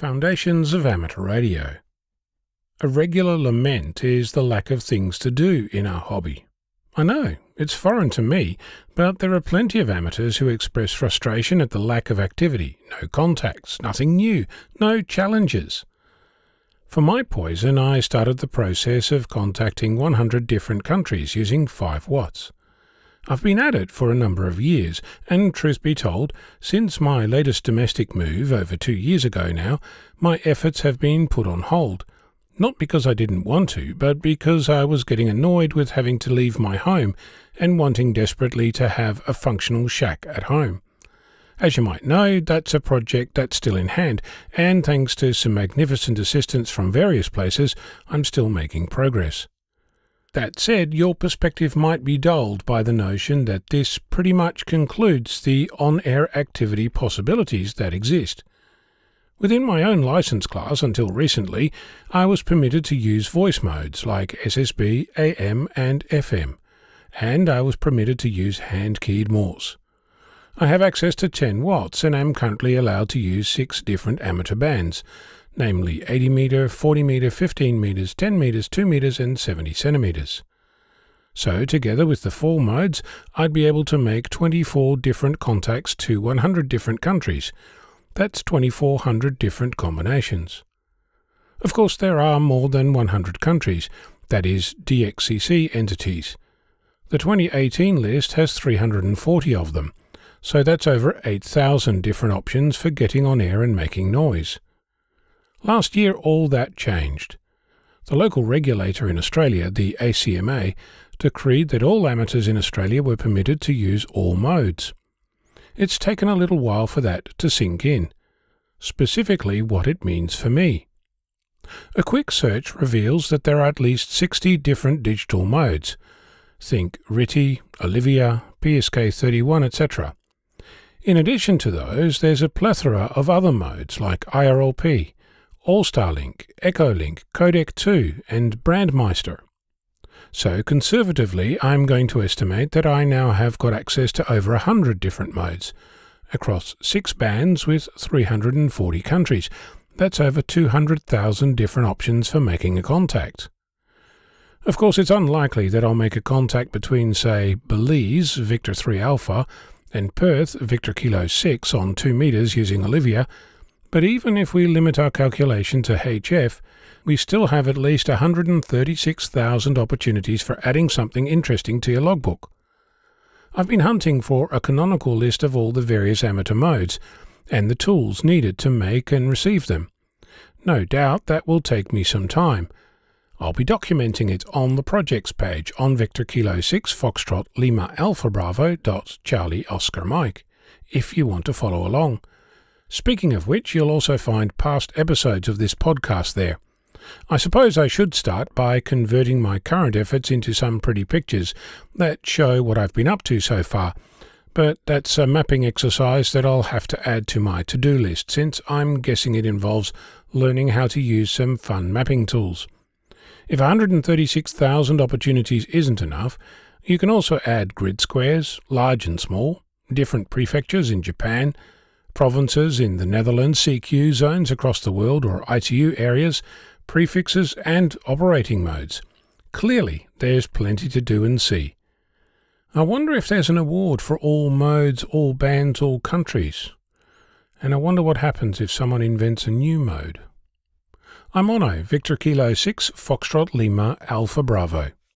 Foundations of Amateur Radio. A regular lament is the lack of things to do in our hobby. I know, it's foreign to me, but there are plenty of amateurs who express frustration at the lack of activity, no contacts, nothing new, no challenges. For my poison, I started the process of contacting 100 different countries using 5 watts. I've been at it for a number of years, and truth be told, since my latest domestic move over 2 years ago now, my efforts have been put on hold. Not because I didn't want to, but because I was getting annoyed with having to leave my home and wanting desperately to have a functional shack at home. As you might know, that's a project that's still in hand, and thanks to some magnificent assistance from various places, I'm still making progress. That said, your perspective might be dulled by the notion that this pretty much concludes the on-air activity possibilities that exist. Within my own license class until recently, I was permitted to use voice modes like SSB, AM and FM, and I was permitted to use hand-keyed Morse. I have access to 10 watts and am currently allowed to use 6 different amateur bands, namely 80 metre, 40 metre, 15 metres, 10 metres, 2 metres and 70 centimetres. So, together with the 4 modes, I'd be able to make 24 different contacts to 100 different countries. That's 2,400 different combinations. Of course, there are more than 100 countries, that is, DXCC entities. The 2018 list has 340 of them, so that's over 8,000 different options for getting on air and making noise. Last year, all that changed. The local regulator in Australia, the ACMA, decreed that all amateurs in Australia were permitted to use all modes. It's taken a little while for that to sink in, specifically what it means for me. A quick search reveals that there are at least 60 different digital modes. Think RTTY, Olivia, PSK31, etc. In addition to those, there's a plethora of other modes like IRLP, All-Star-Link, Echo-Link, Codec 2 and Brandmeister. So conservatively, I'm going to estimate that I now have got access to over 100 different modes, across 6 bands with 340 countries. That's over 200,000 different options for making a contact. Of course, it's unlikely that I'll make a contact between, say, Belize, Victor 3 Alpha, and Perth, Victor Kilo 6 on 2 meters using Olivia, but even if we limit our calculation to HF, we still have at least 136,000 opportunities for adding something interesting to your logbook. I've been hunting for a canonical list of all the various amateur modes, and the tools needed to make and receive them. No doubt that will take me some time. I'll be documenting it on the projects page on Victor Kilo 6 Foxtrot Lima Alpha Bravo Charlie Oscar Mike, if you want to follow along. Speaking of which, you'll also find past episodes of this podcast there. I suppose I should start by converting my current efforts into some pretty pictures that show what I've been up to so far, but that's a mapping exercise that I'll have to add to my to-do list, since I'm guessing it involves learning how to use some fun mapping tools. If 136,000 opportunities isn't enough, you can also add grid squares, large and small, different prefectures in Japan, provinces in the Netherlands, CQ zones across the world or ITU areas, prefixes and operating modes. Clearly, there's plenty to do and see. I wonder if there's an award for all modes, all bands, all countries. And I wonder what happens if someone invents a new mode. I'm Ono, Victor Kilo 6 Foxtrot Lima Alpha Bravo.